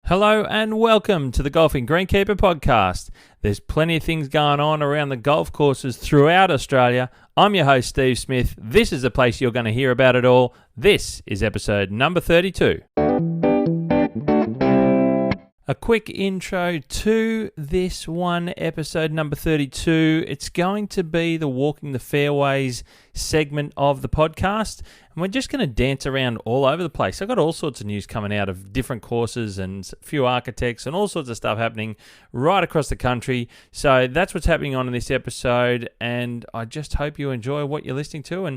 Hello and welcome to the Golfing Greenkeeper podcast. There's plenty of things going on around the golf courses throughout Australia. I'm your host, Steve Smith. This is the place you're going to hear about it all. This is episode number 32. A quick intro to this one, episode number 32. It's going to be the Walking the Fairways segment of the podcast. And we're just going to dance around all over the place. I've got all sorts of news coming out of different courses and a few architects and all sorts of stuff happening right across the country. So that's what's happening on in this episode. And I just hope you enjoy what you're listening to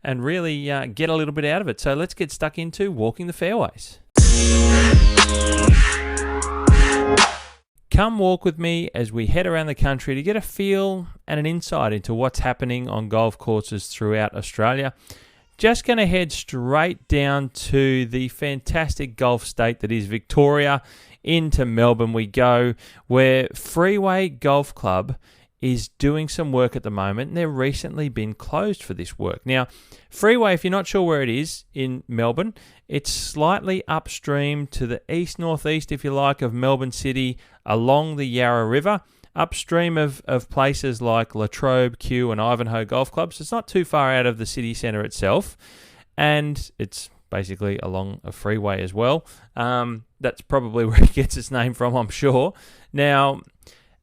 and really get a little bit out of it. So let's get stuck into Walking the Fairways. Come walk with me as we head around the country to get a feel and an insight into what's happening on golf courses throughout Australia. Just going to head straight down to the fantastic golf state that is Victoria. Into Melbourne we go, where Freeway Golf Club is doing some work at the moment, and they've recently been closed for this work. Now, Freeway, if you're not sure where it is in Melbourne, it's slightly upstream to the east-northeast, if you like, of Melbourne City, along the Yarra River, upstream of places like Latrobe, Kew and Ivanhoe Golf Clubs. So it's not too far out of the city centre itself, and it's basically along a freeway as well. That's probably where it gets its name from, I'm sure. Now,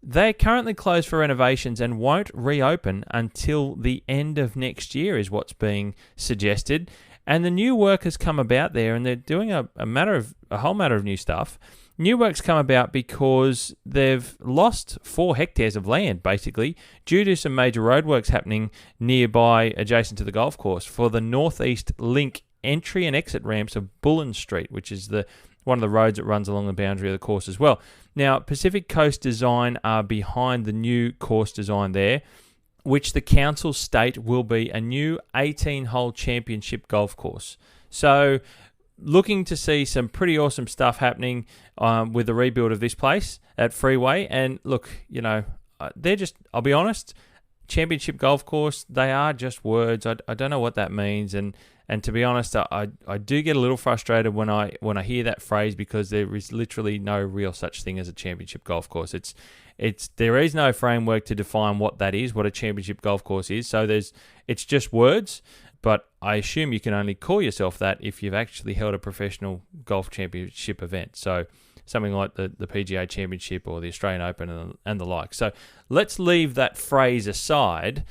they're currently closed for renovations and won't reopen until the end of next year is what's being suggested. And the new work has come about there, and they're doing a whole matter of new stuff. New work's come about because they've lost 4 hectares of land, basically, due to some major roadworks happening nearby, adjacent to the golf course, for the Northeast Link entry and exit ramps of Bullen Street, which is one of the roads that runs along the boundary of the course as well. Now, Pacific Coast Design are behind the new course design there, which the council state will be a new 18-hole championship golf course. So, looking to see some pretty awesome stuff happening with the rebuild of this place at Freeway. And look, they're just, I'll be honest, championship golf course, they are just words. I don't know what that means. And to be honest, I do get a little frustrated when I hear that phrase, because there is literally no real such thing as a championship golf course. There is no framework to define what that is, what a championship golf course is. So it's just words, but I assume you can only call yourself that if you've actually held a professional golf championship event. So something like the PGA Championship or the Australian Open and the like. So let's leave that phrase aside.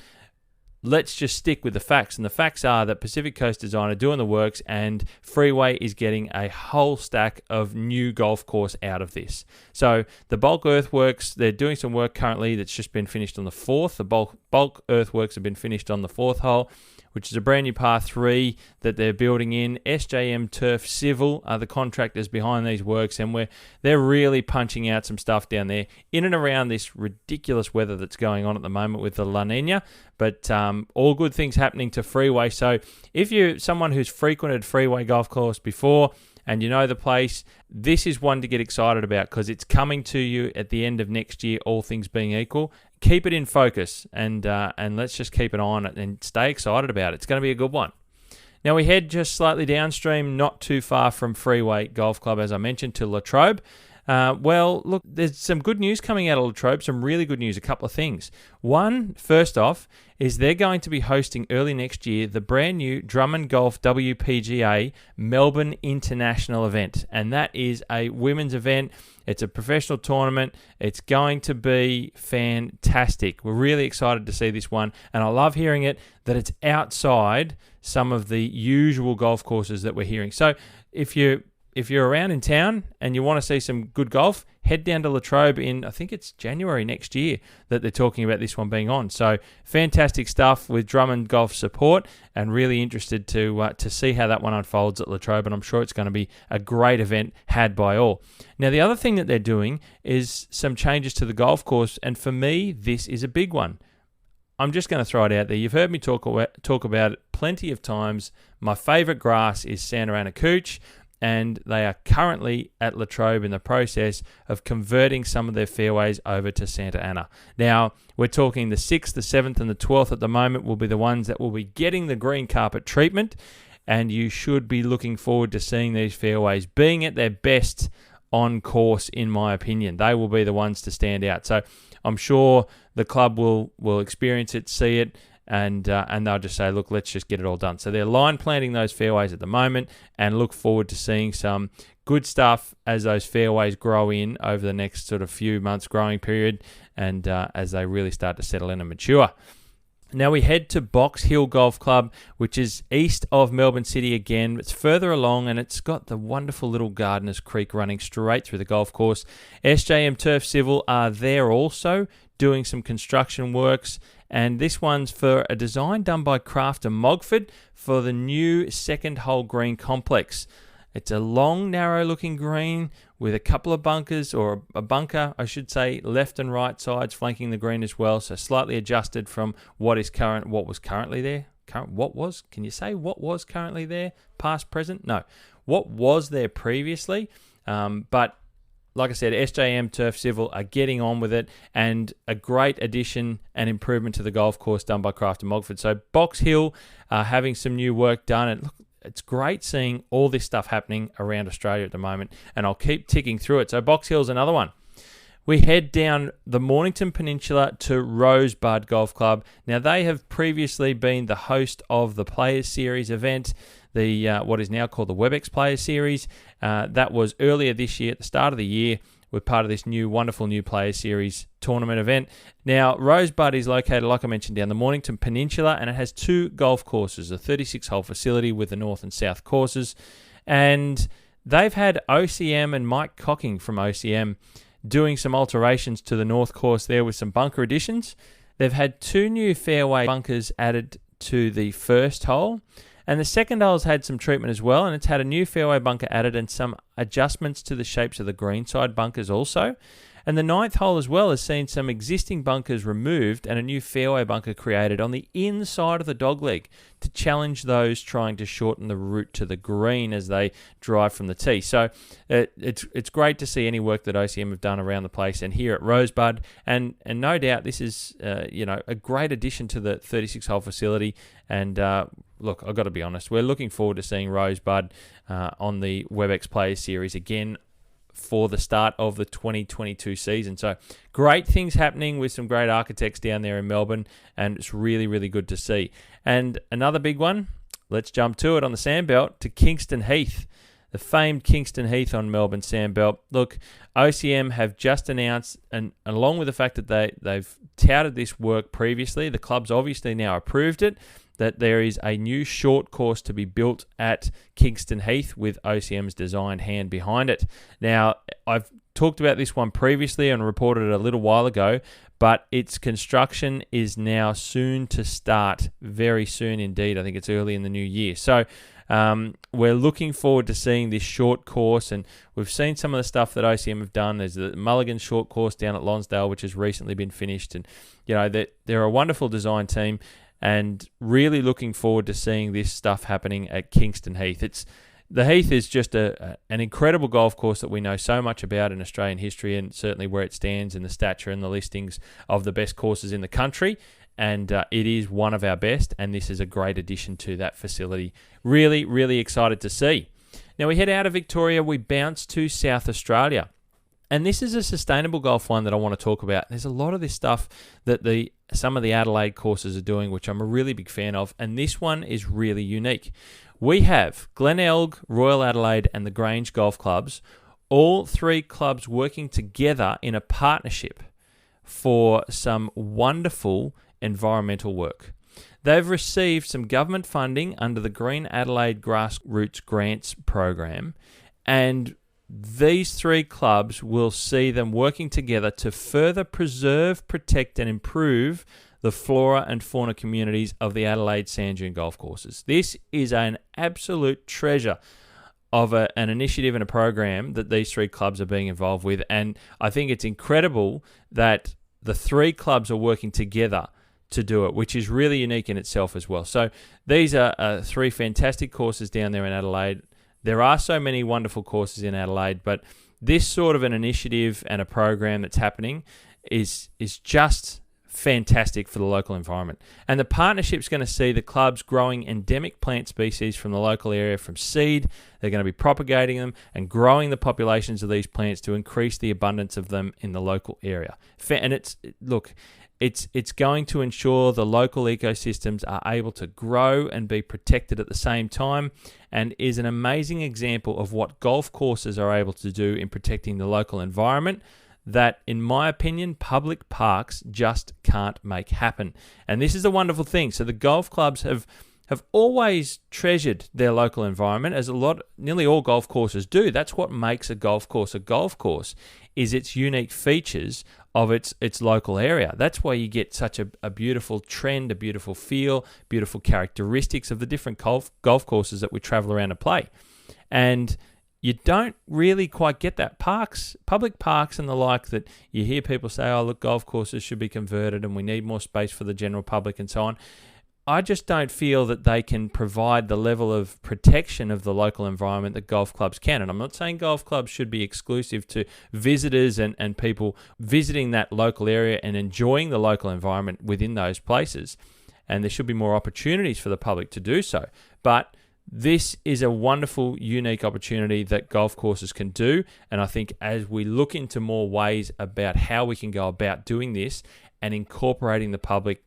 Let's just stick with the facts. And the facts are that Pacific Coast Design are doing the works, and Freeway is getting a whole stack of new golf course out of this. So the bulk earthworks, they're doing some work currently that's just been finished on the 4th. The bulk earthworks have been finished on the 4th hole, which is a brand new par 3 that they're building in. SJM Turf Civil are the contractors behind these works, and they're really punching out some stuff down there in and around this ridiculous weather that's going on at the moment with the La Nina. But all good things happening to Freeway. So if you're someone who's frequented Freeway Golf Course before and you know the place, this is one to get excited about, because it's coming to you at the end of next year, all things being equal. Keep it in focus, and let's just keep an eye on it and stay excited about it. It's going to be a good one. Now we head just slightly downstream, not too far from Freeway Golf Club, as I mentioned, to Latrobe. Well, look, there's some good news coming out of Latrobe, some really good news, a couple of things. One, first off, is they're going to be hosting early next year the brand new Drummond Golf WPGA Melbourne International event. And that is a women's event. It's a professional tournament. It's going to be fantastic. We're really excited to see this one. And I love hearing it, that it's outside some of the usual golf courses that we're hearing. So if you're around in town and you want to see some good golf, head down to Latrobe in, I think it's January next year that they're talking about this one being on. So fantastic stuff with Drummond Golf support, and really interested to see how that one unfolds at Latrobe, and I'm sure it's going to be a great event had by all. Now, the other thing that they're doing is some changes to the golf course, and for me, this is a big one. I'm just going to throw it out there. You've heard me talk about it plenty of times. My favourite grass is Santa Ana Cooch, and they are currently at Latrobe in the process of converting some of their fairways over to Santa Ana. Now, we're talking the 6th, the 7th, and the 12th at the moment will be the ones that will be getting the green carpet treatment, and you should be looking forward to seeing these fairways being at their best on course, in my opinion. They will be the ones to stand out. So I'm sure the club will experience it, see it, and they'll just say, look, let's just get it all done. So they're line planting those fairways at the moment, and look forward to seeing some good stuff as those fairways grow in over the next sort of few months growing period, and as they really start to settle in and mature. Now we head to Box Hill Golf Club, which is east of Melbourne City again. It's further along, and it's got the wonderful little Gardeners Creek running straight through the golf course. SJM Turf Civil are there also doing some construction works, and this one's for a design done by Crafter Mogford for the new second hole green complex. It's a long, narrow-looking green with a couple of bunkers, or a bunker, I should say, left and right sides flanking the green as well. So slightly adjusted from what was currently there. Can you say what was currently there? Past, present? No. What was there previously? But like I said, SJM Turf Civil are getting on with it, and a great addition and improvement to the golf course done by Crafter Mogford. So Box Hill are having some new work done, and look, it's great seeing all this stuff happening around Australia at the moment, and I'll keep ticking through it. So Box Hill's another one. We head down the Mornington Peninsula to Rosebud Golf Club. Now, they have previously been the host of the Players Series event, the what is now called the WebEx Players Series. That was earlier this year, at the start of the year, with part of this wonderful new Players Series tournament event. Now, Rosebud is located, like I mentioned, down the Mornington Peninsula, and it has two golf courses, a 36-hole facility with the north and south courses. And they've had OCM and Mike Cocking from OCM doing some alterations to the north course there with some bunker additions. They've had two new fairway bunkers added to the first hole, and the second hole's had some treatment as well, and it's had a new fairway bunker added and some adjustments to the shapes of the greenside bunkers also. And the ninth hole as well has seen some existing bunkers removed and a new fairway bunker created on the inside of the dogleg to challenge those trying to shorten the route to the green as they drive from the tee. So it's great to see any work that OCM have done around the place and here at Rosebud. And no doubt this is a great addition to the 36-hole facility. And look, I've got to be honest, we're looking forward to seeing Rosebud on the WebEx Players Series again for the start of the 2022 season. So great things happening with some great architects down there in Melbourne, and it's really, really good to see. And another big one, let's jump to it on the Sandbelt, to Kingston Heath, the famed Kingston Heath on Melbourne Sandbelt. Look, OCM have just announced, and along with the fact that they've touted this work previously, the club's obviously now approved it, that there is a new short course to be built at Kingston Heath with OCM's designed hand behind it. Now, I've talked about this one previously and reported it a little while ago, but its construction is now soon to start, very soon indeed. I think it's early in the new year. So we're looking forward to seeing this short course, and we've seen some of the stuff that OCM have done. There's the Mulligan short course down at Lonsdale, which has recently been finished, and they're a wonderful design team, and really looking forward to seeing this stuff happening at Kingston Heath. The Heath is just an incredible golf course that we know so much about in Australian history, and certainly where it stands in the stature and the listings of the best courses in the country. And it is one of our best, and this is a great addition to that facility. Really, really excited to see. Now we head out of Victoria, we bounce to South Australia. And this is a sustainable golf one that I want to talk about. There's a lot of this stuff that some of the Adelaide courses are doing, which I'm a really big fan of, and this one is really unique. We have Glenelg, Royal Adelaide, and the Grange Golf Clubs, all three clubs working together in a partnership for some wonderful environmental work. They've received some government funding under the Green Adelaide Grassroots Grants program, and these three clubs will see them working together to further preserve, protect, and improve the flora and fauna communities of the Adelaide Sand Dune golf courses. This is an absolute treasure of an initiative and a program that these three clubs are being involved with, and I think it's incredible that the three clubs are working together to do it, which is really unique in itself as well. So these are three fantastic courses down there in Adelaide. There are so many wonderful courses in Adelaide, but this sort of an initiative and a program that's happening is just fantastic for the local environment. And the partnership's going to see the clubs growing endemic plant species from the local area from seed. They're going to be propagating them and growing the populations of these plants to increase the abundance of them in the local area. And it's going to ensure the local ecosystems are able to grow and be protected at the same time, and is an amazing example of what golf courses are able to do in protecting the local environment that, in my opinion, public parks just can't make happen. And this is a wonderful thing. So the golf clubs have always treasured their local environment, as nearly all golf courses do. That's what makes a golf course, is its unique features of its local area. That's why you get such a beautiful trend, a beautiful feel, beautiful characteristics of the different golf courses that we travel around to play. And you don't really quite get that. Public parks and the like, that you hear people say, oh, look, golf courses should be converted and we need more space for the general public and so on. I just don't feel that they can provide the level of protection of the local environment that golf clubs can. And I'm not saying golf clubs should be exclusive to visitors and people visiting that local area and enjoying the local environment within those places. And there should be more opportunities for the public to do so. But this is a wonderful, unique opportunity that golf courses can do. And I think as we look into more ways about how we can go about doing this and incorporating the public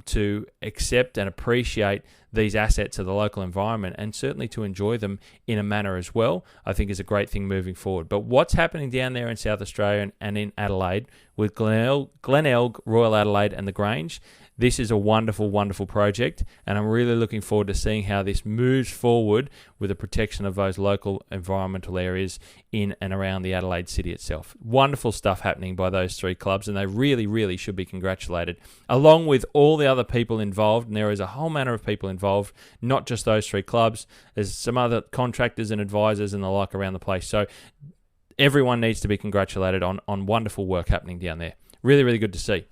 to accept and appreciate these assets of the local environment, and certainly to enjoy them in a manner as well, I think is a great thing moving forward. But what's happening down there in South Australia and in Adelaide with Glenelg, Royal Adelaide and the Grange, this is a wonderful, wonderful project, and I'm really looking forward to seeing how this moves forward with the protection of those local environmental areas in and around the Adelaide city itself. Wonderful stuff happening by those three clubs, and they really, really should be congratulated, along with all the other people involved. And there is a whole manner of people involved, not just those three clubs. There's some other contractors and advisors and the like around the place. So everyone needs to be congratulated on wonderful work happening down there. Really, really good to see.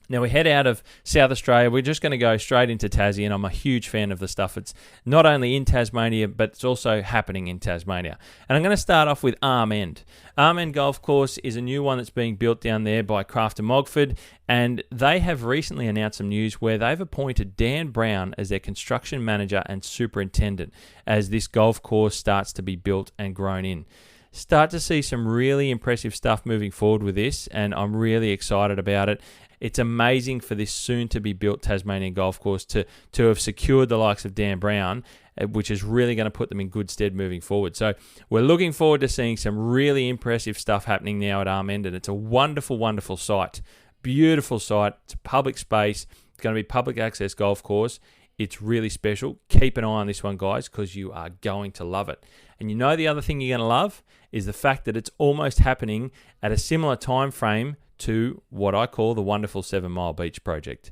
Now we head out of South Australia. We're just going to go straight into Tassie, and I'm a huge fan of the stuff. It's not only in Tasmania, but it's also happening in Tasmania. And I'm going to start off with Arm End. Arm End Golf Course is a new one that's being built down there by Craft & Mogford, and they have recently announced some news where they've appointed Dan Brown as their construction manager and superintendent as this golf course starts to be built and grown in. Start to see some really impressive stuff moving forward with this, and I'm really excited about it. It's amazing for this soon-to-be-built Tasmanian golf course to have secured the likes of Dan Brown, which is really going to put them in good stead moving forward. So we're looking forward to seeing some really impressive stuff happening now at Arm End, and it's a wonderful, wonderful site. Beautiful site. It's a public space. It's going to be public access golf course. It's really special. Keep an eye on this one, guys, because you are going to love it. And you know the other thing you're going to love is the fact that it's almost happening at a similar time frame to what I call the wonderful 7 Mile Beach project.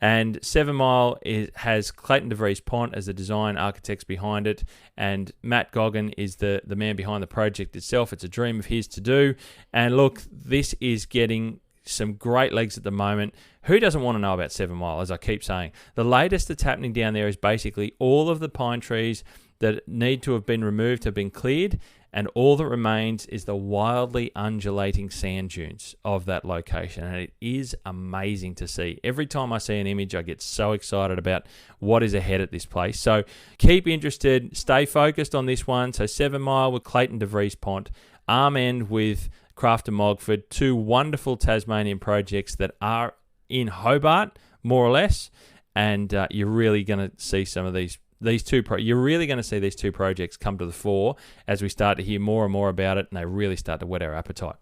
And 7 Mile has Clayton DeVries Pont as the design architects behind it, and Matt Goggin is the man behind the project itself. It's a dream of his to do. And look, this is getting some great legs at the moment. Who doesn't want to know about 7 Mile, as I keep saying? The latest that's happening down there is basically all of the pine trees that need to have been removed have been cleared, and all that remains is the wildly undulating sand dunes of that location. And it is amazing to see. Every time I see an image, I get so excited about what is ahead at this place. So keep interested, stay focused on this one. So 7 Mile with Clayton DeVries Pont, Arm End with Craft & Mogford, two wonderful Tasmanian projects that are in Hobart, more or less. And you're really going to see some of these you're really going to see these two projects come to the fore as we start to hear more and more about it, and they really start to whet our appetite.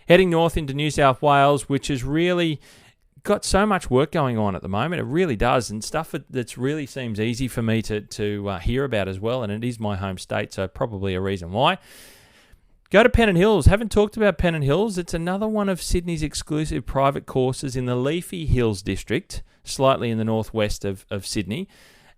Heading north into New South Wales, which has really got so much work going on at the moment. It really does, and stuff that really seems easy for me to hear about as well, and it is my home state, so probably a reason why. Go to Pennant Hills. Haven't talked about Pennant Hills. It's another one of Sydney's exclusive private courses in the Leafy Hills district, slightly in the northwest of Sydney.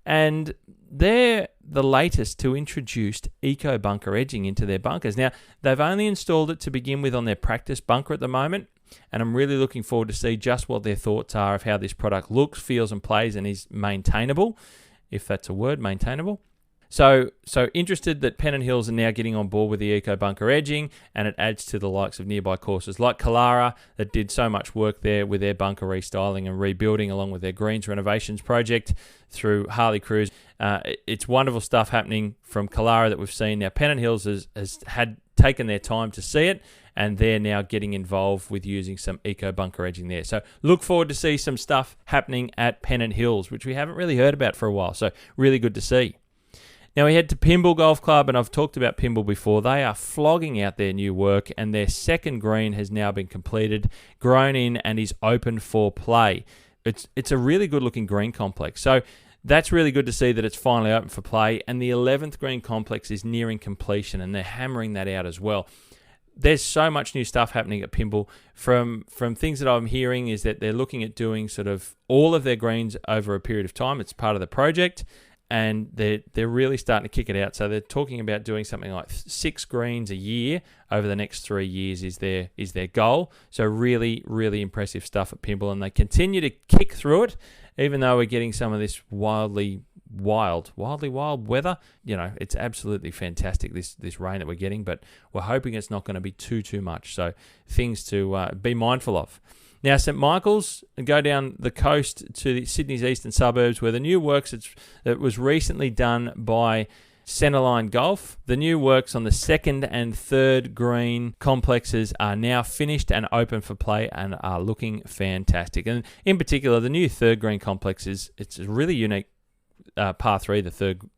And they're the latest to introduce eco bunker edging into their bunkers. Now, they've only installed it to begin with on their practice bunker at the moment, and I'm really looking forward to see just what their thoughts are of how this product looks, feels, and plays, and is maintainable, if that's a word, maintainable. So interested that Pennant Hills are now getting on board with the eco bunker edging, and it adds to the likes of nearby courses like Kalara that did so much work there with their bunker restyling and rebuilding, along with their greens renovations project through Harley Cruise. It's wonderful stuff happening from Kalara that we've seen. Now Pennant Hills has had taken their time to see it, and they're now getting involved with using some eco bunker edging there. So look forward to see some stuff happening at Pennant Hills, which we haven't really heard about for a while. So really good to see. Now we head to Pymble Golf Club, and I've talked about Pymble before. They are flogging out their new work, and their second green has now been completed, grown in, and is open for play. It's a really good looking green complex. So that's really good to see that it's finally open for play, and the 11th green complex is nearing completion, and they're hammering that out as well. There's so much new stuff happening at Pymble. From things that I'm hearing is that they're looking at doing sort of all of their greens over a period of time. It's part of the project, and they're really starting to kick it out. So they're talking about doing something like 6 greens a year over the next 3 years is their goal. So really, really impressive stuff at Pymble, and they continue to kick through it, even though we're getting some of this wildly wild weather. You know, it's absolutely fantastic, this rain that we're getting, but we're hoping it's not going to be too much. So things to be mindful of. Now, St Michael's, go down the coast to Sydney's eastern suburbs, where the new works that was recently done by Centreline Golf. The new works on the second and third green complexes are now finished and open for play and are looking fantastic. And in particular, the new third green complex it's a really unique par 3, the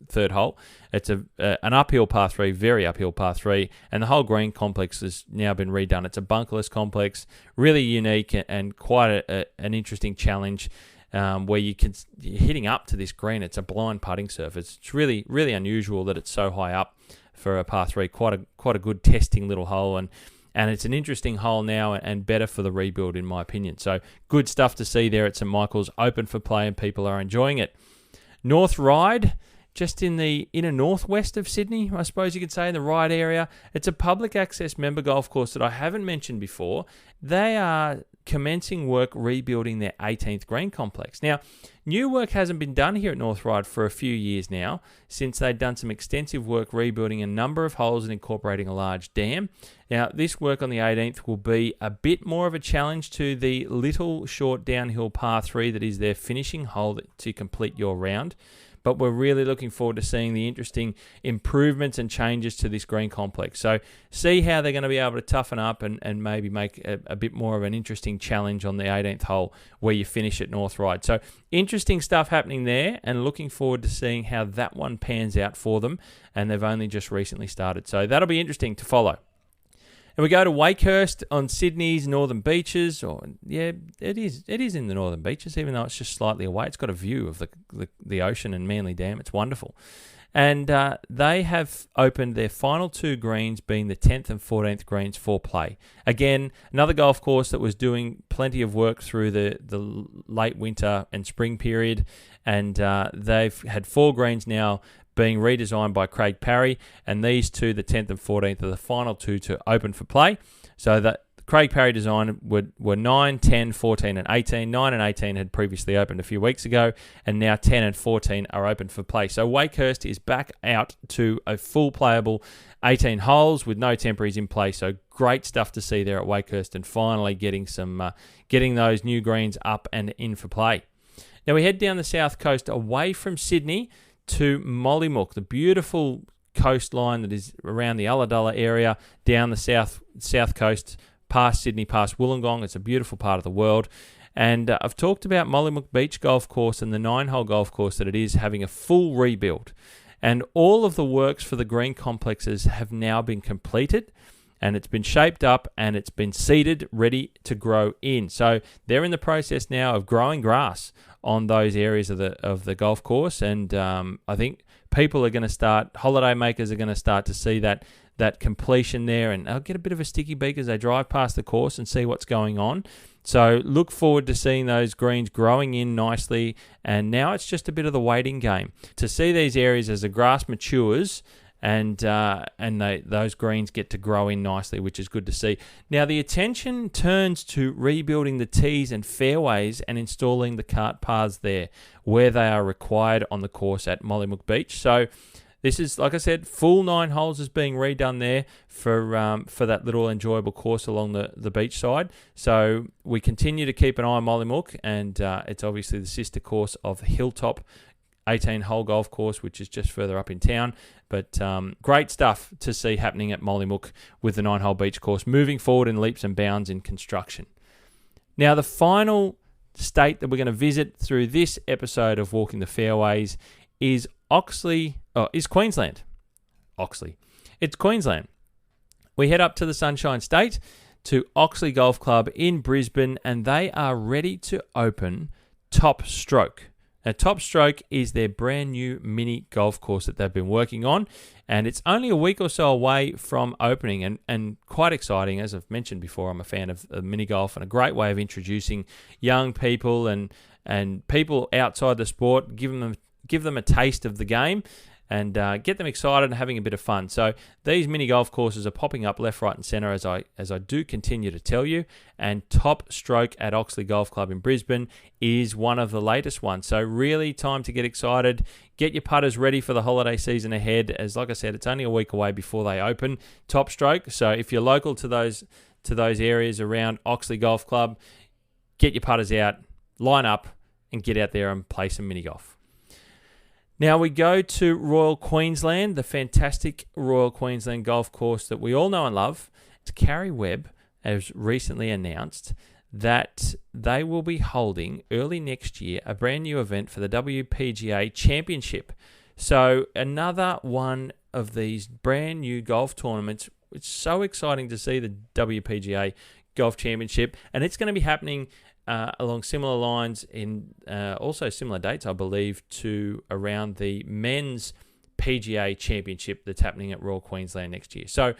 third hole. It's an uphill par 3, very uphill par 3, and the whole green complex has now been redone. It's a bunkerless complex, really unique and quite an interesting challenge, where you're hitting up to this green. It's a blind putting surface. It's really, really unusual that it's so high up for a par 3. Quite a good testing little hole, and it's an interesting hole now and better for the rebuild, in my opinion. So good stuff to see there at St Michael's, open for play, and people are enjoying it. North Ryde, just in the inner northwest of Sydney, I suppose you could say, in the Ryde area. It's a public access member golf course that I haven't mentioned before. They are commencing work rebuilding their 18th green complex. Now, new work hasn't been done here at North Ryde for a few years now, since they'd done some extensive work rebuilding a number of holes and incorporating a large dam. Now, this work on the 18th will be a bit more of a challenge to the little short downhill par 3 that is their finishing hole to complete your round. But we're really looking forward to seeing the interesting improvements and changes to this green complex. So see how they're going to be able to toughen up and maybe make a bit more of an interesting challenge on the 18th hole where you finish at North Ryde. So interesting stuff happening there, and looking forward to seeing how that one pans out for them. And they've only just recently started. So that'll be interesting to follow. And we go to Wakehurst on Sydney's northern beaches. It is in the northern beaches, even though it's just slightly away. It's got a view of the ocean and Manly Dam. It's wonderful. And they have opened their final 2 greens, being the 10th and 14th greens, for play. Again, another golf course that was doing plenty of work through the late winter and spring period. And they've had 4 greens now being redesigned by Craig Parry, and these 2, the 10th and 14th, are the final 2 to open for play. So that Craig Parry design were 9, 10, 14 and 18. 9 and 18 had previously opened a few weeks ago, and now 10 and 14 are open for play. So Wakehurst is back out to a full playable 18 holes with no temporaries in play. So great stuff to see there at Wakehurst, and finally getting those new greens up and in for play. Now we head down the south coast away from Sydney to Mollymook, the beautiful coastline that is around the Ulladulla area, down the south coast, past Sydney, past Wollongong. It's a beautiful part of the world. And I've talked about Mollymook Beach Golf Course and the 9-hole golf course that it is having a full rebuild. And all of the works for the green complexes have now been completed, and it's been shaped up and it's been seeded, ready to grow in. So they're in the process now of growing grass on those areas of the golf course, and I think people are going to start, holiday makers are going to start to see that completion there, and they'll get a bit of a sticky beak as they drive past the course and see what's going on. So look forward to seeing those greens growing in nicely, and now it's just a bit of the waiting game to see these areas as the grass matures. And those greens get to grow in nicely, which is good to see. Now, the attention turns to rebuilding the tees and fairways and installing the cart paths there where they are required on the course at Mollymook Beach. So this is, like I said, full 9 holes is being redone there for that little enjoyable course along the beach side. So we continue to keep an eye on Mollymook, and it's obviously the sister course of the Hilltop 18-hole golf course, which is just further up in town. But great stuff to see happening at Mollymook with the 9-hole beach course moving forward in leaps and bounds in construction. Now, the final state that we're going to visit through this episode of Walking the Fairways is Queensland. It's Queensland. We head up to the Sunshine State to Oxley Golf Club in Brisbane, and they are ready to open Top Stroke. Now, Top Stroke is their brand new mini golf course that they've been working on, and it's only a week or so away from opening, and quite exciting. As I've mentioned before, I'm a fan of mini golf, and a great way of introducing young people and people outside the sport, give them a taste of the game, and get them excited and having a bit of fun. So these mini golf courses are popping up left, right and centre as I do continue to tell you, and Top Stroke at Oxley Golf Club in Brisbane is one of the latest ones. So really time to get excited, get your putters ready for the holiday season ahead, as like I said, it's only a week away before they open Top Stroke. So if you're local to those areas around Oxley Golf Club, get your putters out, line up and get out there and play some mini golf. Now we go to Royal Queensland, the fantastic Royal Queensland golf course that we all know and love. Carrie Webb has recently announced that they will be holding early next year a brand new event for the WPGA Championship. So another one of these brand new golf tournaments. It's so exciting to see the WPGA Golf Championship, and it's going to be happening along similar lines in also similar dates, I believe, to around the men's PGA Championship that's happening at Royal Queensland next year. So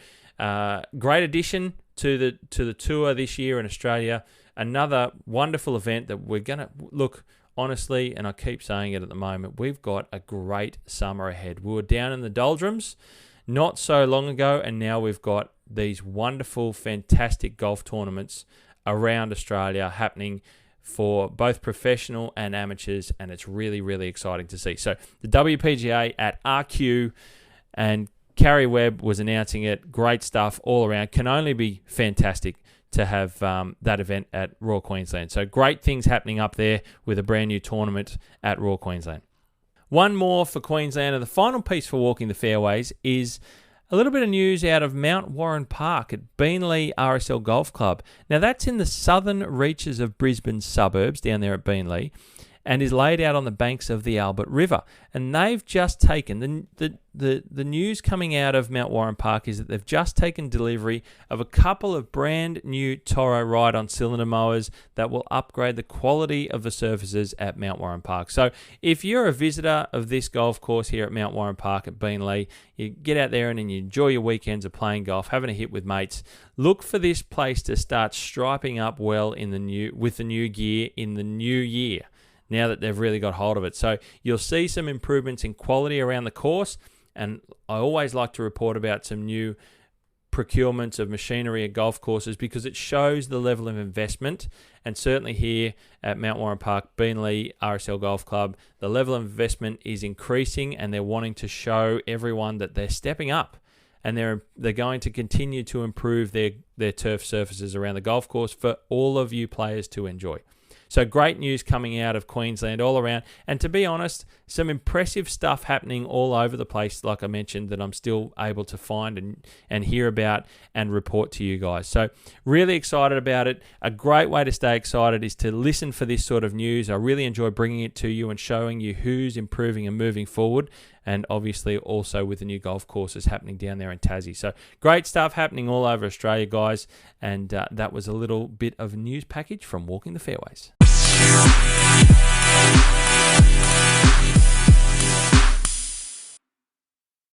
great addition to the tour this year in Australia. Another wonderful event that we're going to look, honestly, and I keep saying it at the moment, we've got a great summer ahead. We were down in the doldrums not so long ago, and now we've got these wonderful, fantastic golf tournaments around Australia happening for both professional and amateurs, and it's really, really exciting to see. So the WPGA at RQ, and Carrie Webb was announcing it. Great stuff all around. Can only be fantastic to have that event at Royal Queensland. So great things happening up there with a brand new tournament at Royal Queensland. One more for Queensland, and the final piece for Walking the Fairways is a little bit of news out of Mount Warren Park at Beenleigh RSL Golf Club. Now, that's in the southern reaches of Brisbane suburbs down there at Beenleigh, and is laid out on the banks of the Albert River. And they've just taken, the news coming out of Mount Warren Park is that they've just taken delivery of a couple of brand new Toro ride-on cylinder mowers that will upgrade the quality of the surfaces at Mount Warren Park. So if you're a visitor of this golf course here at Mount Warren Park at Beenleigh, you get out there and you enjoy your weekends of playing golf, having a hit with mates, look for this place to start striping up well with the new gear in the new year, now that they've really got hold of it. So you'll see some improvements in quality around the course, and I always like to report about some new procurements of machinery at golf courses because it shows the level of investment, and certainly here at Mount Warren Park, Beenleigh RSL Golf Club, the level of investment is increasing, and they're wanting to show everyone that they're stepping up, and they're going to continue to improve their turf surfaces around the golf course for all of you players to enjoy. So great news coming out of Queensland all around. And to be honest, some impressive stuff happening all over the place, like I mentioned, that I'm still able to find and hear about and report to you guys. So really excited about it. A great way to stay excited is to listen for this sort of news. I really enjoy bringing it to you and showing you who's improving and moving forward. And obviously also with the new golf courses happening down there in Tassie. So great stuff happening all over Australia, guys. And that was a little bit of a news package from Walking the Fairways.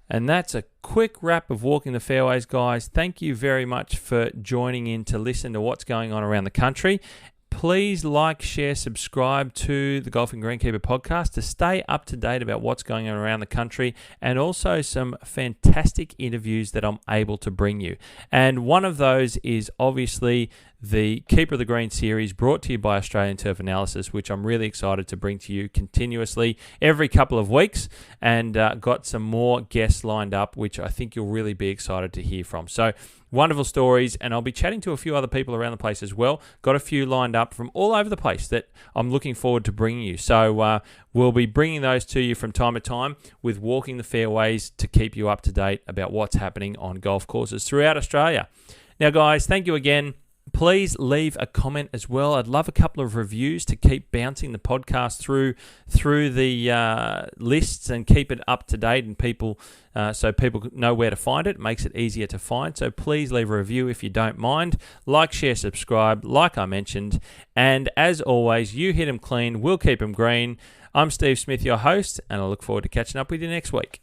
And that's a quick wrap of Walking the Fairways, guys. Thank you very much for joining in to listen to what's going on around the country. Please like, share, subscribe to the Golfing Greenkeeper podcast to stay up to date about what's going on around the country, and also some fantastic interviews that I'm able to bring you. And one of those is obviously the Keeper of the Green series brought to you by Australian Turf Analysis, which I'm really excited to bring to you continuously every couple of weeks, and got some more guests lined up, which I think you'll really be excited to hear from. So wonderful stories, and I'll be chatting to a few other people around the place as well. Got a few lined up from all over the place that I'm looking forward to bringing you. So we'll be bringing those to you from time to time with Walking the Fairways to keep you up to date about what's happening on golf courses throughout Australia. Now, guys, thank you again. Please leave a comment as well. I'd love a couple of reviews to keep bouncing the podcast through the lists and keep it up to date, and so people know where to find it. It makes it easier to find. So please leave a review if you don't mind. Like, share, subscribe, like I mentioned. And as always, you hit 'em clean, we'll keep 'em green. I'm Steve Smith, your host, and I look forward to catching up with you next week.